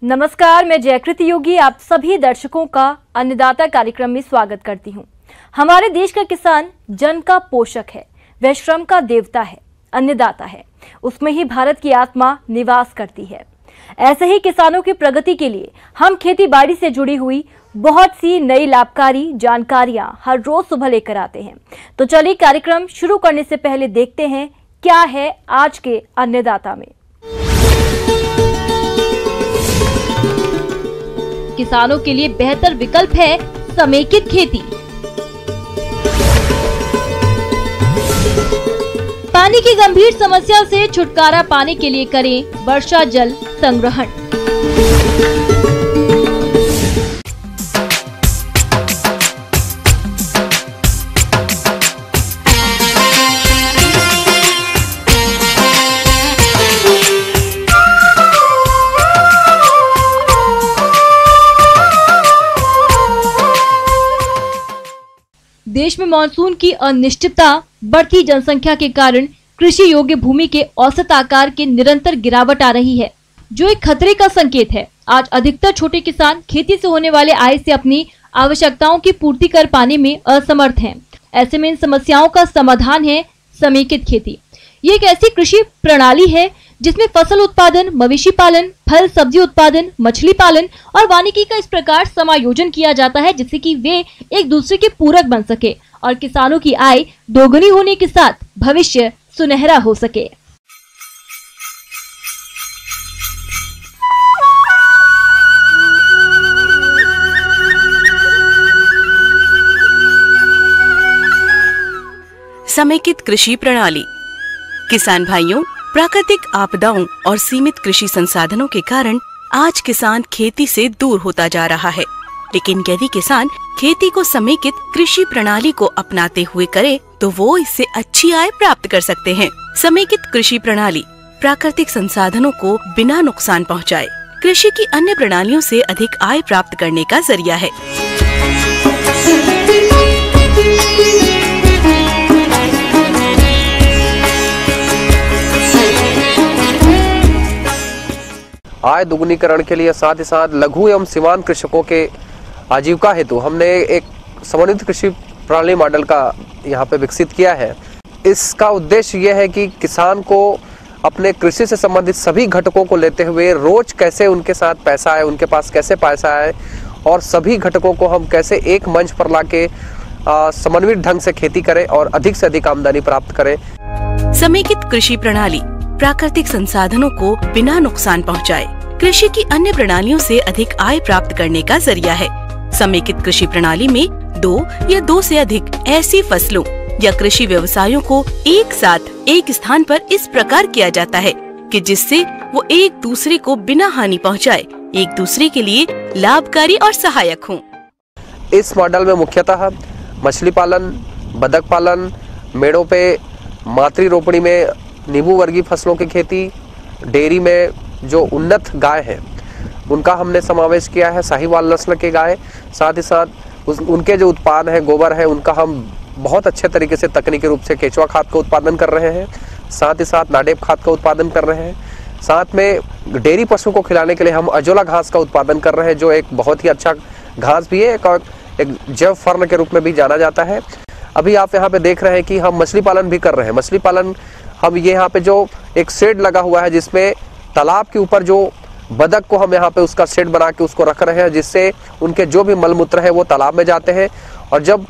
नमस्कार, मैं जयकृति योगी आप सभी दर्शकों का अन्नदाता कार्यक्रम में स्वागत करती हूं। हमारे देश का किसान जन का पोषक है, वह श्रम का देवता है, अन्नदाता है। उसमें ही भारत की आत्मा निवास करती है। ऐसे ही किसानों की प्रगति के लिए हम खेती बाड़ी से जुड़ी हुई बहुत सी नई लाभकारी जानकारियां हर रोज सुबह लेकर आते हैं। तो चलिए कार्यक्रम शुरू करने से पहले देखते हैं क्या है आज के अन्नदाता में। किसानों के लिए बेहतर विकल्प है समेकित खेती। पानी की गंभीर समस्या से छुटकारा पाने के लिए करें वर्षा जल संग्रहण। देश में मानसून की अनिश्चितता, बढ़ती जनसंख्या के कारण कृषि योग्य भूमि के औसत आकार के निरंतर गिरावट आ रही है, जो एक खतरे का संकेत है। आज अधिकतर छोटे किसान खेती से होने वाले आय से अपनी आवश्यकताओं की पूर्ति कर पाने में असमर्थ हैं। ऐसे में इन समस्याओं का समाधान है समेकित खेती। ये एक ऐसी कृषि प्रणाली है जिसमें फसल उत्पादन, मवेशी पालन, फल सब्जी उत्पादन, मछली पालन और वानिकी का इस प्रकार समायोजन किया जाता है जिससे कि वे एक दूसरे के पूरक बन सके और किसानों की आय दोगुनी होने के साथ भविष्य सुनहरा हो सके। समेकित कृषि प्रणाली। किसान भाइयों, प्राकृतिक आपदाओं और सीमित कृषि संसाधनों के कारण आज किसान खेती से दूर होता जा रहा है। लेकिन यदि किसान खेती को समेकित कृषि प्रणाली को अपनाते हुए करे तो वो इससे अच्छी आय प्राप्त कर सकते हैं। समेकित कृषि प्रणाली प्राकृतिक संसाधनों को बिना नुकसान पहुंचाए कृषि की अन्य प्रणालियों से अधिक आय प्राप्त करने का जरिया है। आय दुगुनीकरण के लिए साथ ही साथ लघु एवं सीमांत कृषकों के आजीविका हेतु हमने एक समन्वित कृषि प्रणाली मॉडल का यहाँ पे विकसित किया है। इसका उद्देश्य यह है कि किसान को अपने कृषि से संबंधित सभी घटकों को लेते हुए रोज कैसे उनके साथ पैसा आए, उनके पास कैसे पैसा आए और सभी घटकों को हम कैसे एक मंच पर लाके समन्वित ढंग से खेती करें और अधिक से अधिक आमदनी प्राप्त करें। समेकित कृषि प्रणाली प्राकृतिक संसाधनों को बिना नुकसान पहुंचाए कृषि की अन्य प्रणालियों से अधिक आय प्राप्त करने का जरिया है। समेकित कृषि प्रणाली में दो या दो से अधिक ऐसी फसलों या कृषि व्यवसायों को एक साथ एक स्थान पर इस प्रकार किया जाता है कि जिससे वो एक दूसरे को बिना हानि पहुंचाए एक दूसरे के लिए लाभकारी और सहायक हों। इस मॉडल में मुख्यतः मछली पालन, बतख पालन, मेड़ों पे मातृ रोपणी में नींबू वर्गीय फसलों की खेती, डेयरी में जो उन्नत गाय है उनका हमने समावेश किया है, साहीवाल नस्ल के गाय। साथ ही साथ उनके जो उत्पाद है, गोबर है, उनका हम बहुत अच्छे तरीके से तकनीकी रूप से केचुआ खाद का उत्पादन कर रहे हैं। साथ ही साथ नाडेप खाद का उत्पादन कर रहे हैं। साथ में डेयरी पशु को खिलाने के लिए हम अजोला घास का उत्पादन कर रहे हैं, जो एक बहुत ही अच्छा घास भी है, एक जैव फर्न के रूप में भी जाना जाता है। अभी आप यहाँ पे देख रहे हैं कि हम मछली पालन भी कर रहे हैं। मछली पालन हम ये यहाँ पे जो एक शेड लगा हुआ है जिसमें तालाब के ऊपर जो बतख को हम यहाँ पे उसका शेड बना के उसको रख रहे हैं, जिससे उनके जो भी मलमूत्र है वो तालाब में जाते हैं। और जब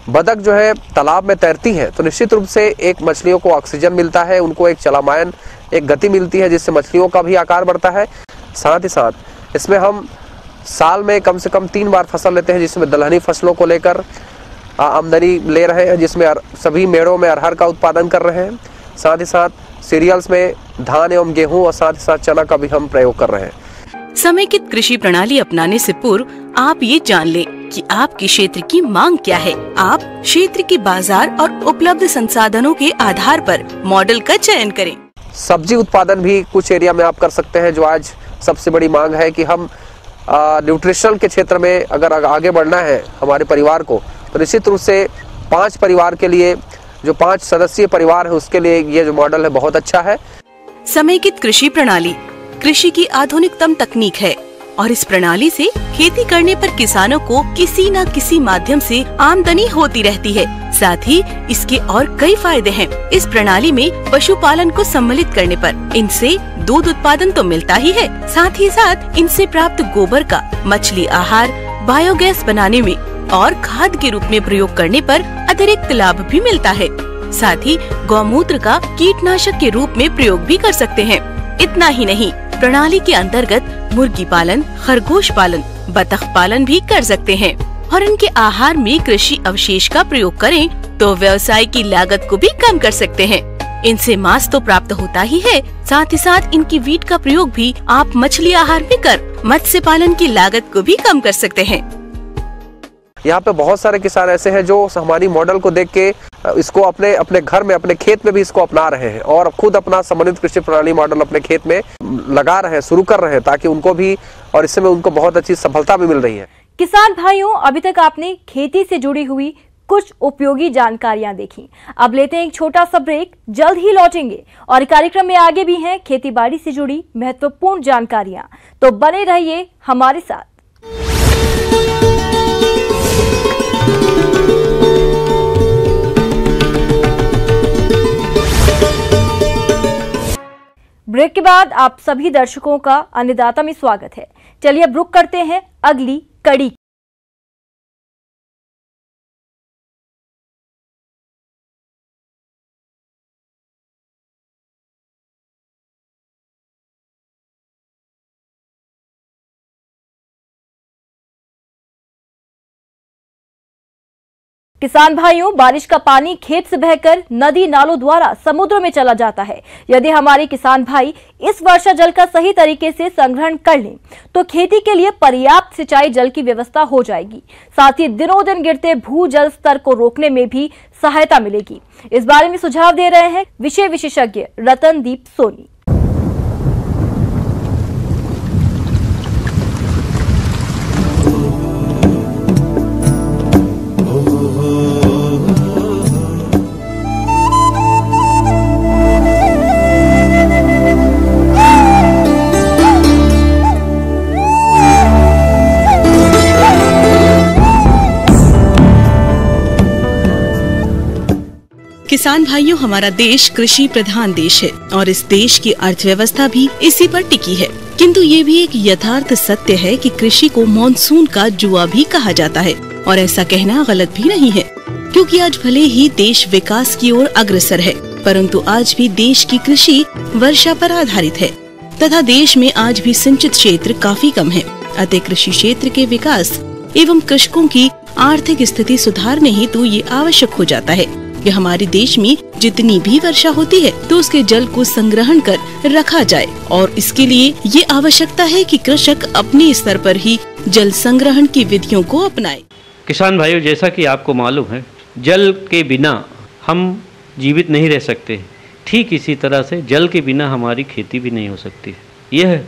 बतख जो है तालाब में तैरती है तो निश्चित रूप से एक मछलियों को ऑक्सीजन मिलता है, उनको एक चलामायन, एक गति मिलती है जिससे मछलियों का भी आकार बढ़ता है। साथ ही साथ इसमें हम साल में कम से कम 3 बार फसल लेते हैं, जिसमें दलहनी फसलों को लेकर आमदनी ले रहे हैं, जिसमें सभी मेड़ों में अरहर का उत्पादन कर रहे हैं। साथ ही साथ सीरियल्स में धान एवं गेहूं और साथ ही साथ चना का भी हम प्रयोग कर रहे हैं। समेकित कृषि प्रणाली अपनाने से पूर्व आप ये जान लें कि आपके क्षेत्र की मांग क्या है। आप क्षेत्र के बाजार और उपलब्ध संसाधनों के आधार पर मॉडल का चयन करें। सब्जी उत्पादन भी कुछ एरिया में आप कर सकते हैं, जो आज सबसे बड़ी मांग है कि हम न्यूट्रिशन के क्षेत्र में अगर आगे बढ़ना है हमारे परिवार को, तो निश्चित रूप से 5 परिवार के लिए, जो 5 सदस्यीय परिवार है उसके लिए ये जो मॉडल है बहुत अच्छा है। समेकित कृषि प्रणाली कृषि की आधुनिकतम तकनीक है और इस प्रणाली से खेती करने पर किसानों को किसी न किसी माध्यम से आमदनी होती रहती है। साथ ही इसके और कई फायदे हैं। इस प्रणाली में पशुपालन को सम्मिलित करने पर इनसे दूध उत्पादन तो मिलता ही है, साथ ही साथ इनसे प्राप्त गोबर का मछली आहार, बायोगैस बनाने में और खाद के रूप में प्रयोग करने पर अतिरिक्त लाभ भी मिलता है। साथ ही गौमूत्र का कीटनाशक के रूप में प्रयोग भी कर सकते हैं। इतना ही नहीं, प्रणाली के अंतर्गत मुर्गी पालन, खरगोश पालन, बतख पालन भी कर सकते हैं और इनके आहार में कृषि अवशेष का प्रयोग करें तो व्यवसाय की लागत को भी कम कर सकते हैं। इनसे मांस तो प्राप्त होता ही है, साथ ही साथ इनकी वीट का प्रयोग भी आप मछली आहार में कर मत्स्य पालन की लागत को भी कम कर सकते हैं। यहाँ पे बहुत सारे किसान ऐसे हैं जो हमारी मॉडल को देख के इसको अपने घर में, अपने खेत में भी इसको अपना रहे हैं और खुद अपना समन्वित कृषि प्रणाली मॉडल अपने खेत में लगा रहे हैं, शुरू कर रहे हैं, ताकि उनको भी और इससे में उनको बहुत अच्छी सफलता भी मिल रही है। किसान भाइयों, अभी तक आपने खेती से जुड़ी हुई कुछ उपयोगी जानकारियां देखी। अब लेते हैं एक छोटा सा ब्रेक, जल्द ही लौटेंगे और कार्यक्रम में आगे भी हैं खेती बाड़ी से जुड़ी महत्वपूर्ण जानकारियां, तो बने रहिए हमारे साथ। ब्रेक के बाद आप सभी दर्शकों का अन्नदाता में स्वागत है। चलिए अब रुक करते हैं अगली कड़ी। किसान भाइयों, बारिश का पानी खेत से बहकर नदी नालों द्वारा समुद्र में चला जाता है। यदि हमारे किसान भाई इस वर्षा जल का सही तरीके से संग्रहण कर लें तो खेती के लिए पर्याप्त सिंचाई जल की व्यवस्था हो जाएगी। साथ ही दिनों दिन गिरते भू जल स्तर को रोकने में भी सहायता मिलेगी। इस बारे में सुझाव दे रहे हैं विषय विशेषज्ञ रतनदीप सोनी। किसान भाइयों, हमारा देश कृषि प्रधान देश है और इस देश की अर्थव्यवस्था भी इसी पर टिकी है। किंतु ये भी एक यथार्थ सत्य है कि कृषि को मानसून का जुआ भी कहा जाता है और ऐसा कहना गलत भी नहीं है, क्योंकि आज भले ही देश विकास की ओर अग्रसर है, परंतु आज भी देश की कृषि वर्षा पर आधारित है तथा देश में आज भी सिंचित क्षेत्र काफी कम है। अतः कृषि क्षेत्र के विकास एवं कृषकों की आर्थिक स्थिति सुधारने हेतु ये आवश्यक हो जाता है कि हमारे देश में जितनी भी वर्षा होती है तो उसके जल को संग्रहण कर रखा जाए और इसके लिए ये आवश्यकता है कि कृषक अपने स्तर पर ही जल संग्रहण की विधियों को अपनाए। किसान भाइयों, जैसा कि आपको मालूम है, जल के बिना हम जीवित नहीं रह सकते। ठीक इसी तरह से जल के बिना हमारी खेती भी नहीं हो सकती। यह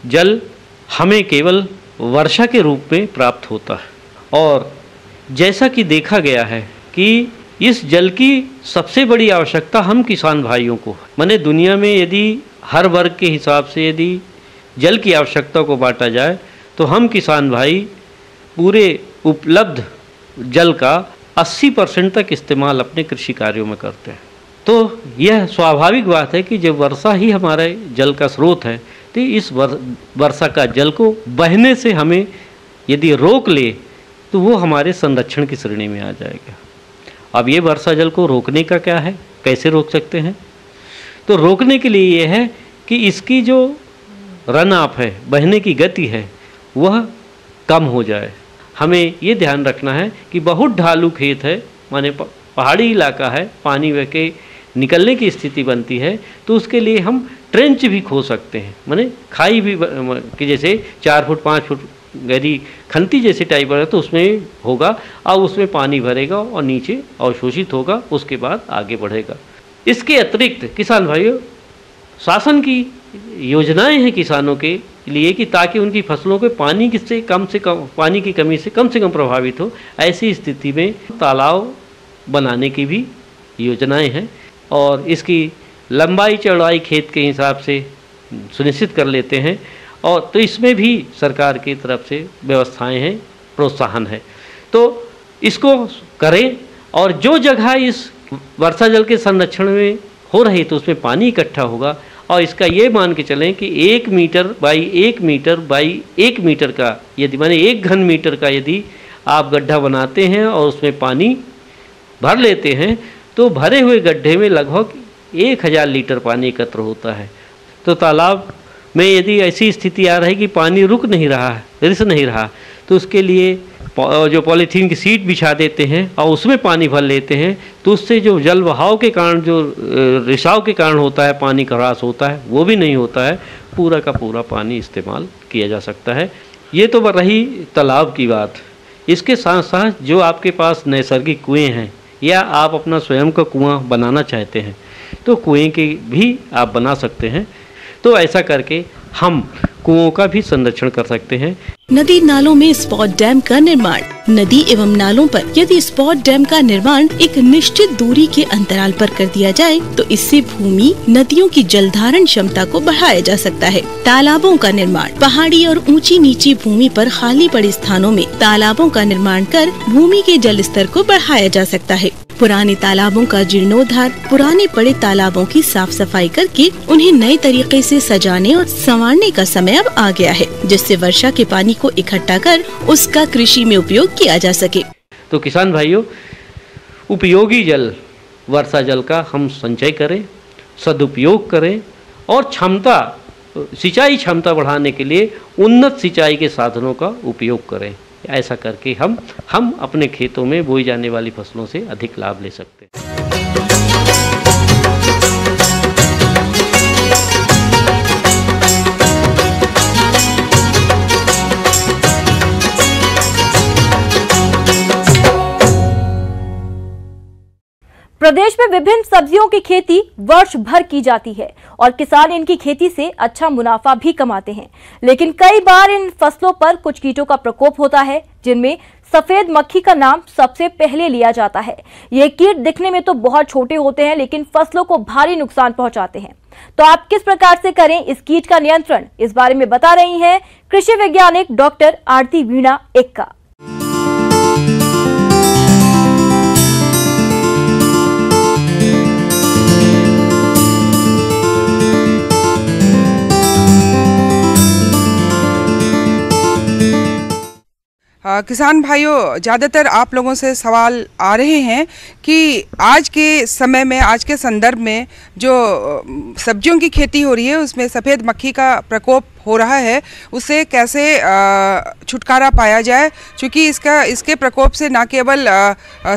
जल हमें केवल वर्षा के रूप में प्राप्त होता है और जैसा कि देखा गया है कि इस जल की सबसे बड़ी आवश्यकता हम किसान भाइयों को, माने दुनिया में यदि हर वर्ग के हिसाब से यदि जल की आवश्यकता को बांटा जाए तो हम किसान भाई पूरे उपलब्ध जल का 80% तक इस्तेमाल अपने कृषि कार्यों में करते हैं। तो यह स्वाभाविक बात है कि जब वर्षा ही हमारे जल का स्रोत है तो इस वर्षा का जल को बहने से हमें यदि रोक ले तो वो हमारे संरक्षण की श्रेणी में आ जाएगा। अब ये वर्षा जल को रोकने का क्या है, कैसे रोक सकते हैं? तो रोकने के लिए ये है कि इसकी जो रन ऑफ है, बहने की गति है, वह कम हो जाए। हमें ये ध्यान रखना है कि बहुत ढालू खेत है, माने पहाड़ी इलाका है, पानी बह के निकलने की स्थिति बनती है तो उसके लिए हम ट्रेंच भी खो सकते हैं, माने खाई भी कि जैसे 4 फुट 5 फुट गहरी खंती जैसे टाइप है तो उसमें होगा और उसमें पानी भरेगा और नीचे अवशोषित होगा, उसके बाद आगे बढ़ेगा। इसके अतिरिक्त किसान भाइयों, शासन की योजनाएं हैं किसानों के लिए कि ताकि उनकी फसलों के पानी से कम पानी की कमी से कम प्रभावित हो। ऐसी स्थिति में तालाब बनाने की भी योजनाएं हैं और इसकी लंबाई चौड़ाई खेत के हिसाब से सुनिश्चित कर लेते हैं और तो इसमें भी सरकार की तरफ से व्यवस्थाएं हैं, प्रोत्साहन है, तो इसको करें। और जो जगह इस वर्षा जल के संरक्षण में हो रही तो उसमें पानी इकट्ठा होगा, और इसका ये मान के चलें कि 1 metre by 1 metre by 1 metre का, यदि माने 1 घन मीटर का यदि आप गड्ढा बनाते हैं और उसमें पानी भर लेते हैं तो भरे हुए गड्ढे में लगभग 1000 लीटर पानी एकत्र होता है। तो तालाब में यदि ऐसी स्थिति आ रही कि पानी रुक नहीं रहा है, रिस नहीं रहा, तो उसके लिए जो पॉलीथीन की सीट बिछा देते हैं और उसमें पानी भर लेते हैं, तो उससे जो जल बहाव के कारण जो रिसाव के कारण होता है, पानी का ह्रास होता है, वो भी नहीं होता है। पूरा का पूरा पानी इस्तेमाल किया जा सकता है। ये तो रही तालाब की बात। इसके साथ साथ जो आपके पास नैसर्गिक कुएँ हैं या आप अपना स्वयं का कुआं बनाना चाहते हैं तो कुएँ के भी आप बना सकते हैं। तो ऐसा करके हम कुओं का भी संरक्षण कर सकते हैं। नदी नालों में स्पॉट डैम का निर्माण। नदी एवं नालों पर यदि स्पॉट डैम का निर्माण एक निश्चित दूरी के अंतराल पर कर दिया जाए तो इससे भूमि नदियों की जल धारण क्षमता को बढ़ाया जा सकता है। तालाबों का निर्माण। पहाड़ी और ऊंची नीची भूमि पर खाली पड़े स्थानों में तालाबों का निर्माण कर भूमि के जल स्तर को बढ़ाया जा सकता है। पुराने तालाबों का जीर्णोद्धार। पुराने पड़े तालाबों की साफ सफाई करके उन्हें नए तरीके से सजाने और संवारने का समय अब आ गया है, जिससे वर्षा के पानी को इकट्ठा कर उसका कृषि में उपयोग किया जा सके। तो किसान भाइयों, उपयोगी जल वर्षा जल का हम संचय करें, सदुपयोग करें और सिंचाई क्षमता बढ़ाने के लिए उन्नत सिंचाई के साधनों का उपयोग करें। ऐसा करके हम अपने खेतों में बोई जाने वाली फसलों से अधिक लाभ ले सकते हैं। प्रदेश में विभिन्न सब्जियों की खेती वर्ष भर की जाती है और किसान इनकी खेती से अच्छा मुनाफा भी कमाते हैं, लेकिन कई बार इन फसलों पर कुछ कीटों का प्रकोप होता है, जिनमें सफेद मक्खी का नाम सबसे पहले लिया जाता है। ये कीट दिखने में तो बहुत छोटे होते हैं, लेकिन फसलों को भारी नुकसान पहुंचाते हैं। तो आप किस प्रकार से करें इस कीट का नियंत्रण, इस बारे में बता रही हैं कृषि वैज्ञानिक डॉक्टर आरती वीणा एक्का। किसान भाइयों, ज़्यादातर आप लोगों से सवाल आ रहे हैं कि आज के समय में, आज के संदर्भ में जो सब्जियों की खेती हो रही है उसमें सफ़ेद मक्खी का प्रकोप हो रहा है, उससे कैसे छुटकारा पाया जाए, क्योंकि इसके प्रकोप से न केवल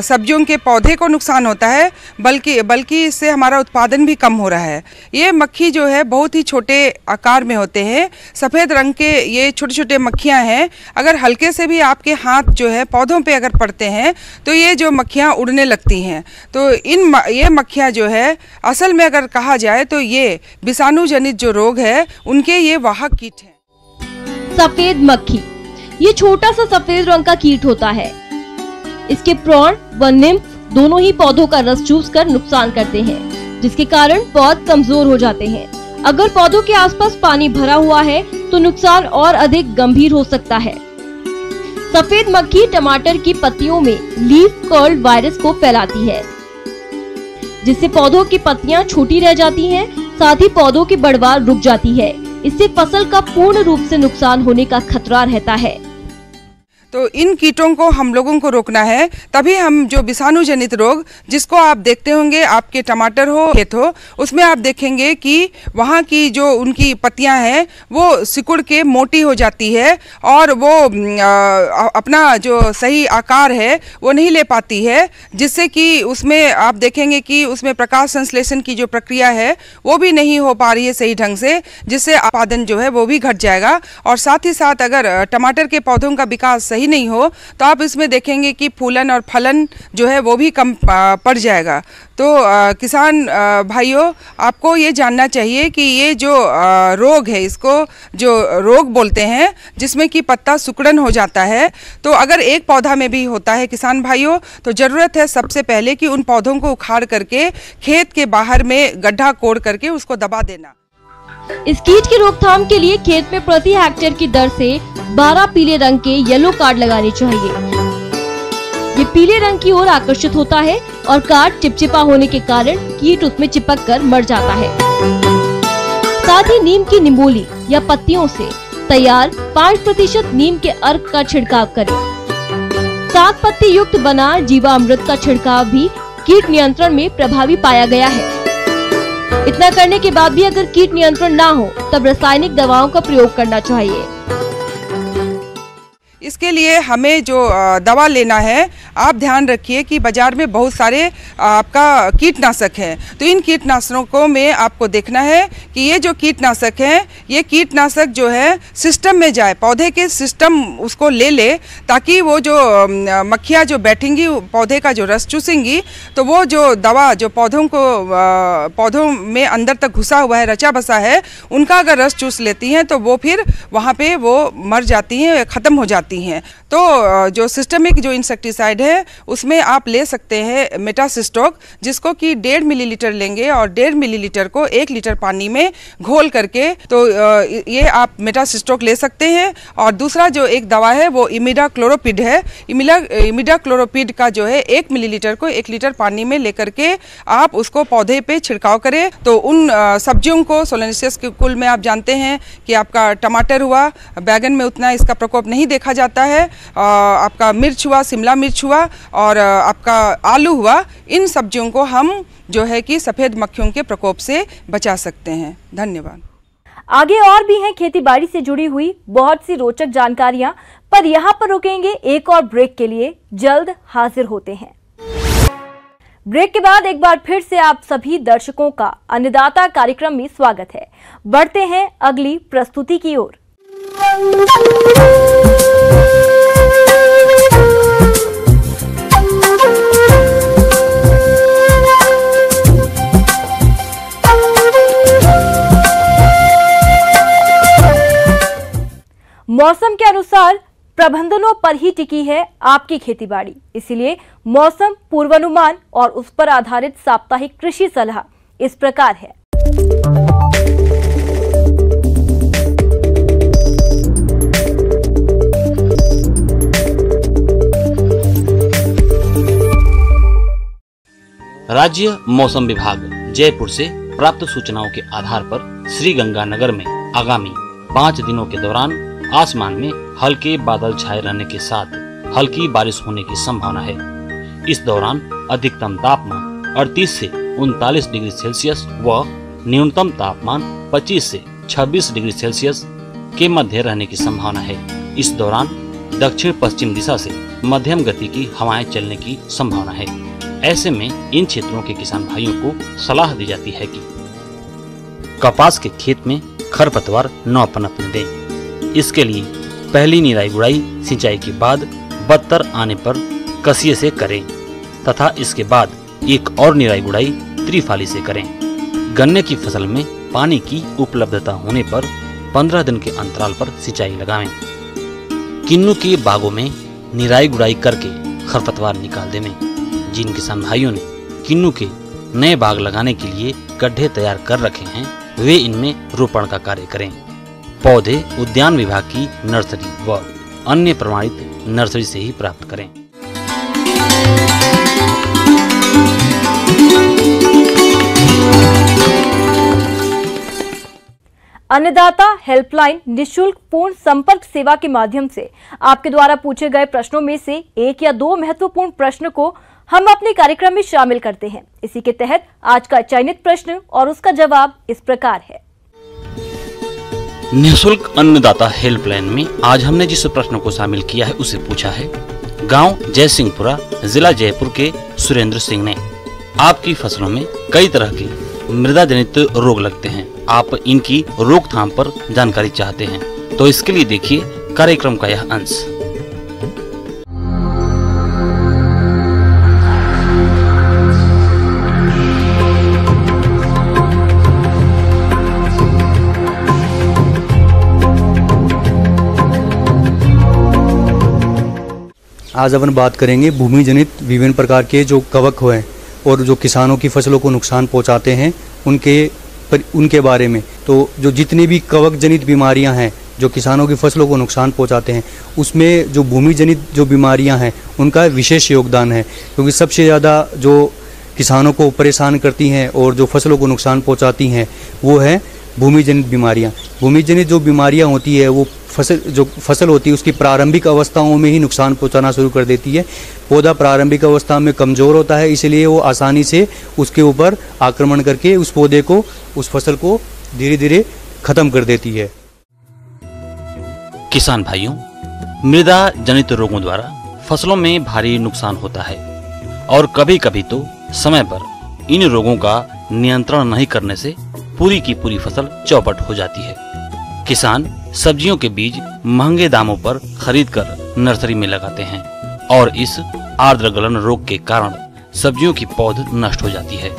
सब्जियों के पौधे को नुकसान होता है बल्कि इससे हमारा उत्पादन भी कम हो रहा है। ये मक्खी जो है बहुत ही छोटे आकार में होते हैं, सफ़ेद रंग के ये छोटे छोटे मक्खियाँ हैं। अगर हल्के से भी आपके हाथ जो है पौधों पे अगर पड़ते हैं तो ये जो मक्खियाँ उड़ने लगती हैं। तो ये मक्खियाँ जो है असल में अगर कहा जाए तो ये विषाणु जनित जो रोग है उनके ये वाहक कीट है। सफेद मक्खी ये छोटा सा सफेद रंग का कीट होता है। इसके प्रोन व निम्फ दोनों ही पौधों का रस चूस कर नुकसान करते हैं, जिसके कारण पौध कमजोर हो जाते हैं। अगर पौधों के आसपास पानी भरा हुआ है तो नुकसान और अधिक गंभीर हो सकता है। सफेद मक्खी टमाटर की पत्तियों में लीफ कर्ल वायरस को फैलाती है, जिससे पौधों की पत्तियां छोटी रह जाती हैं, साथ ही पौधों की बढ़वार रुक जाती है। इससे फसल का पूर्ण रूप से नुकसान होने का खतरा रहता है। तो इन कीटों को हम लोगों को रोकना है, तभी हम जो विषाणु जनित रोग जिसको आप देखते होंगे, आपके टमाटर हो खेत हो उसमें आप देखेंगे कि वहाँ की जो उनकी पत्तियां हैं वो सिकुड़ के मोटी हो जाती है और वो अपना जो सही आकार है वो नहीं ले पाती है, जिससे कि उसमें आप देखेंगे कि उसमें प्रकाश संश्लेषण की जो प्रक्रिया है वो भी नहीं हो पा रही है सही ढंग से, जिससे उत्पादन जो है वो भी घट जाएगा। और साथ ही साथ अगर टमाटर के पौधों का विकास सही नहीं हो तो आप इसमें देखेंगे कि फूलन और फलन जो है वो भी कम पड़ जाएगा। तो किसान भाइयों, आपको ये जानना चाहिए कि ये जो रोग है, इसको जो रोग बोलते हैं जिसमें कि पत्ता सिकुड़न हो जाता है, तो अगर एक पौधा में भी होता है किसान भाइयों, तो ज़रूरत है सबसे पहले कि उन पौधों को उखाड़ करके खेत के बाहर में गड्ढा कोड़ करके उसको दबा देना। इस कीट की रोकथाम के लिए खेत में प्रति हेक्टेयर की दर से 12 पीले रंग के येलो कार्ड लगाने चाहिए। ये पीले रंग की ओर आकर्षित होता है और कार्ड चिपचिपा होने के कारण कीट उसमें चिपक कर मर जाता है। साथ ही नीम की निमोली या पत्तियों से तैयार 5% नीम के अर्क का छिड़काव करें। 7 पत्ती युक्त बना जीवामृत का छिड़काव भी कीट नियंत्रण में प्रभावी पाया गया है। इतना करने के बाद भी अगर कीट नियंत्रण ना हो तब रासायनिक दवाओं का प्रयोग करना चाहिए। इसके लिए हमें जो दवा लेना है, आप ध्यान रखिए कि बाजार में बहुत सारे आपका कीटनाशक है, तो इन कीटनाशकों में आपको देखना है कि ये जो कीटनाशक है, ये कीटनाशक जो है सिस्टम में जाए, पौधे के सिस्टम उसको ले ले, ताकि वो जो मक्खियाँ जो बैठेंगी पौधे का जो रस चूसेंगी, तो वो जो दवा जो पौधों में अंदर तक घुसा हुआ है, रचा बसा है, उनका अगर रस चूस लेती हैं तो वो फिर वहाँ पे वो मर जाती हैं, ख़त्म हो जाती हैं। तो जो सिस्टमिक जो इंसेक्टिसाइड है उसमें आप ले सकते हैं मेटासिस्टोक, जिसको कि 1.5 मिलीलीटर लेंगे और 1.5 मिलीलीटर को 1 लीटर पानी में घोल करके, तो ये आप मेटासिस्टोक ले सकते हैं। और दूसरा जो एक दवा है वो इमिडाक्लोरोपिड है। इमिडाक्लोरोपिड का जो है 1 मिलीलीटर को 1 लीटर पानी में लेकर के आप उसको पौधे पे छिड़काव करें। तो उन सब्जियों को सोलेनेसियस के कुल में आप जानते हैं कि आपका टमाटर हुआ, बैगन में उतना इसका प्रकोप नहीं देखा जाता है, आपका मिर्च हुआ, शिमला मिर्च हुआ और आपका आलू हुआ, इन सब्जियों को हम जो है कि सफ़ेद मक्खियों के प्रकोप से बचा सकते हैं। धन्यवाद। आगे और भी हैं खेती बाड़ी से जुड़ी हुई बहुत सी रोचक जानकारियां, पर यहाँ पर रुकेंगे एक और ब्रेक के लिए। जल्द हाजिर होते हैं। ब्रेक के बाद एक बार फिर से आप सभी दर्शकों का अन्नदाता कार्यक्रम में स्वागत है। बढ़ते हैं अगली प्रस्तुति की ओर। मौसम के अनुसार प्रबंधनों पर ही टिकी है आपकी खेतीबाड़ी, इसीलिए मौसम पूर्वानुमान और उस पर आधारित साप्ताहिक कृषि सलाह इस प्रकार है। राज्य मौसम विभाग जयपुर से प्राप्त सूचनाओं के आधार पर श्री गंगानगर में आगामी 5 दिनों के दौरान आसमान में हल्के बादल छाए रहने के साथ हल्की बारिश होने की संभावना है। इस दौरान अधिकतम तापमान 38 से 39 डिग्री सेल्सियस व न्यूनतम तापमान 25 से 26 डिग्री सेल्सियस के मध्य रहने की संभावना है। इस दौरान दक्षिण पश्चिम दिशा से मध्यम गति की हवाएं चलने की संभावना है। ऐसे में इन क्षेत्रों के किसान भाइयों को सलाह दी जाती है कि कपास के खेत में खरपतवार न पनपने दें। इसके लिए पहली निराई गुड़ाई सिंचाई के बाद बत्तर आने पर कसिये से करें तथा इसके बाद एक और निराई गुड़ाई त्रिफाली से करें। गन्ने की फसल में पानी की उपलब्धता होने पर 15 दिन के अंतराल पर सिंचाई लगाएं। किन्नू के बागों में निराई गुड़ाई करके खरपतवार निकाल दें। जिन किसान भाइयों ने किन्नू के नए बाग लगाने के लिए गड्ढे तैयार कर रखे हैं, वे इनमें रोपण का कार्य करें। पौधे उद्यान विभाग की नर्सरी व अन्य प्रमाणित नर्सरी से ही प्राप्त करें। अन्नदाता हेल्पलाइन निशुल्क पूर्ण संपर्क सेवा के माध्यम से आपके द्वारा पूछे गए प्रश्नों में से 1 या 2 महत्वपूर्ण प्रश्न को हम अपने कार्यक्रम में शामिल करते हैं। इसी के तहत आज का चयनित प्रश्न और उसका जवाब इस प्रकार है। निःशुल्क अन्नदाता हेल्पलाइन में आज हमने जिस प्रश्न को शामिल किया है उसे पूछा है। गांव जयसिंहपुरा, जिला जयपुर के सुरेंद्र सिंह ने, आपकी फसलों में कई तरह के मृदा जनित रोग लगते हैं, आप इनकी रोकथाम पर जानकारी चाहते हैं, तो इसके लिए देखिए कार्यक्रम का यह अंश। आज अपन बात करेंगे भूमि जनित विभिन्न प्रकार के जो कवक हैं और जो किसानों की फसलों को नुकसान पहुंचाते हैं, उनके पर उनके बारे में, तो जो जितनी भी कवक जनित बीमारियां हैं जो किसानों की फसलों को नुकसान पहुंचाते हैं, उसमें जो भूमि जनित जो बीमारियां हैं उनका विशेष योगदान है, क्योंकि सबसे ज़्यादा जो किसानों को परेशान करती हैं और जो फसलों को नुकसान पहुंचाती हैं वो है भूमि जनित बीमारियां। भूमि जनित जो बीमारियां होती है वो फसल होती है उसकी प्रारंभिक अवस्थाओं में ही नुकसान पहुंचाना शुरू कर देती है। पौधा प्रारंभिक अवस्था में कमज़ोर होता है, इसलिए वो आसानी से उसके ऊपर आक्रमण करके उस पौधे को, उस फसल को धीरे धीरे खत्म कर देती है। किसान भाइयों, मृदा जनित रोगों द्वारा फसलों में भारी नुकसान होता है और कभी कभी तो समय पर इन रोगों का नियंत्रण नहीं करने से पूरी की पूरी फसल चौपट हो जाती है। किसान सब्जियों के बीज महंगे दामों पर खरीदकर नर्सरी में लगाते हैं और इस आर्द्र गलन रोग के कारण सब्जियों की पौध नष्ट हो जाती है।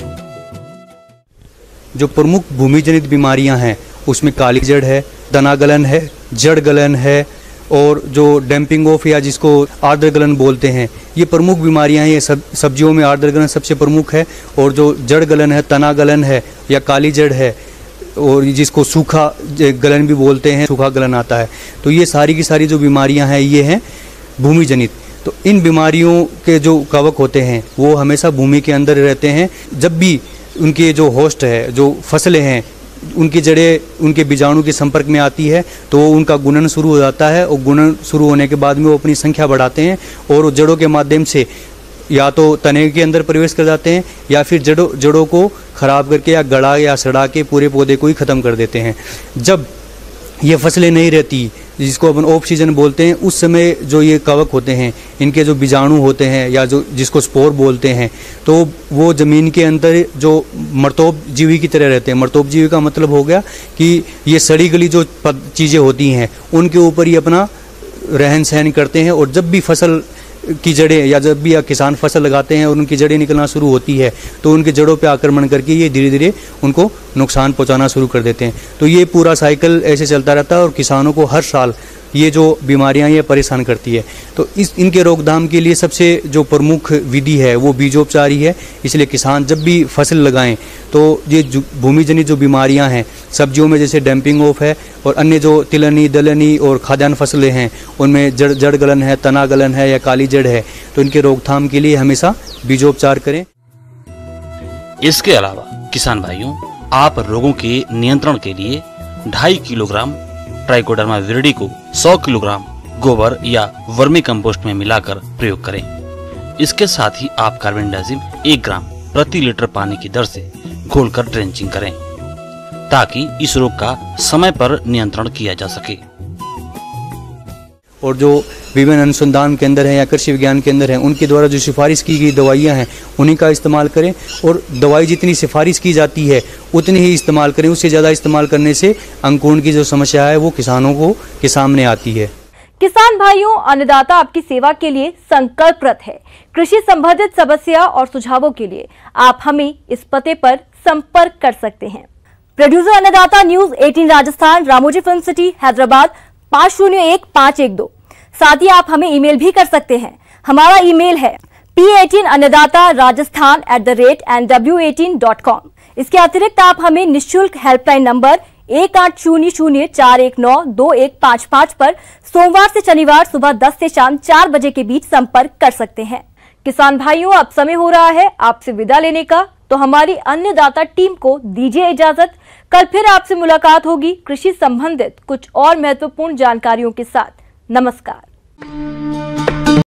जो प्रमुख भूमि जनित बीमारियां हैं उसमें काली जड़ है, तना गलन है, जड़ गलन है और जो डैम्पिंग ऑफ या जिसको आर्द्र गलन बोलते हैं, ये प्रमुख बीमारियां हैं। ये सब्जियों में आर्द्र गलन सबसे प्रमुख है और जो जड़ गलन है, तना गलन है या काली जड़ है और जिसको सूखा गलन भी बोलते हैं, सूखा गलन आता है, तो ये सारी की सारी जो बीमारियां हैं ये हैं भूमि जनित। तो इन बीमारियों के जो कवक होते हैं वो हमेशा भूमि के अंदर रहते हैं। जब भी उनके जो होस्ट है, जो फसलें हैं, उनकी जड़ें उनके बीजाणु के संपर्क में आती है तो उनका गुणन शुरू हो जाता है और गुणन शुरू होने के बाद में वो अपनी संख्या बढ़ाते हैं और जड़ों के माध्यम से या तो तने के अंदर प्रवेश कर जाते हैं या फिर जड़ों को खराब करके या गड़ा या सड़ा के पूरे पौधे को ही ख़त्म कर देते हैं। जब ये फसलें नहीं रहती, जिसको अपन ऑफ सीजन बोलते हैं, उस समय जो ये कवक होते हैं, इनके जो बीजाणु होते हैं या जो जिसको स्पोर बोलते हैं, तो वो ज़मीन के अंदर जो मर्तोब जीवी की तरह रहते हैं। मर्तोब जीवी का मतलब हो गया कि ये सड़ी गली जो चीज़ें होती हैं उनके ऊपर ही अपना रहन सहन करते हैं और जब भी फसल की जड़ें या जब भी किसान फसल लगाते हैं और उनकी जड़ें निकलना शुरू होती है तो उनके जड़ों पे आक्रमण करके ये धीरे धीरे उनको नुकसान पहुंचाना शुरू कर देते हैं। तो ये पूरा साइकिल ऐसे चलता रहता है और किसानों को हर साल ये जो बीमारियां ये परेशान करती है। तो इनके रोकथाम के लिए सबसे जो प्रमुख विधि है वो बीजोपचार ही है। इसलिए किसान जब भी फसल लगाएं तो ये भूमि जनित जो बीमारियां हैं सब्जियों में, जैसे डैम्पिंग ऑफ है और अन्य जो तिलहनी, दलहनी और खाद्यान्न फसलें हैं उनमें जड़ गलन है, तना गलन है या काली जड़ है, तो इनके रोकथाम के लिए हमेशा बीजोपचार करें। इसके अलावा किसान भाइयों, आप रोगों के नियंत्रण के लिए 2.5 किलोग्राम ट्राइकोडर्मा विरिडी को 100 किलोग्राम गोबर या वर्मी कंपोस्ट में मिलाकर प्रयोग करें। इसके साथ ही आप कार्बेंडाजिम 1 ग्राम प्रति लीटर पानी की दर से घोलकर ड्रेंचिंग करें ताकि इस रोग का समय पर नियंत्रण किया जा सके। और जो विभिन्न अनुसंधान केंद्र हैं या कृषि विज्ञान केंद्र हैं उनके द्वारा जो सिफारिश की गई दवाइयां हैं उन्हीं का इस्तेमाल करें और दवाई जितनी सिफारिश की जाती है उतनी ही इस्तेमाल करें। उससे ज़्यादा इस्तेमाल करने से अंकुरण की जो समस्या है वो किसानों के सामने आती है। किसान भाइयों, अन्नदाता आपकी सेवा के लिए संकल्परत है। कृषि संबंधित समस्या और सुझावों के लिए आप हमें इस पते पर संपर्क कर सकते हैं। प्रोड्यूसर अन्नदाता news 18 Rajasthan, Ramoji film city, Hyderabad 501512। साथ ही आप हमें ईमेल भी कर सकते हैं। हमारा ईमेल है p18annadatarajasthan@nw18.com। इसके अतिरिक्त आप हमें निःशुल्क हेल्पलाइन नंबर 1800419155 पर सोमवार से शनिवार सुबह 10 से शाम 4 बजे के बीच संपर्क कर सकते हैं। किसान भाइयों, अब समय हो रहा है आपसे विदा लेने का, तो हमारी अन्नदाता टीम को दीजिए इजाजत। कल फिर आपसे मुलाकात होगी कृषि संबंधित कुछ और महत्वपूर्ण जानकारियों के साथ। नमस्कार।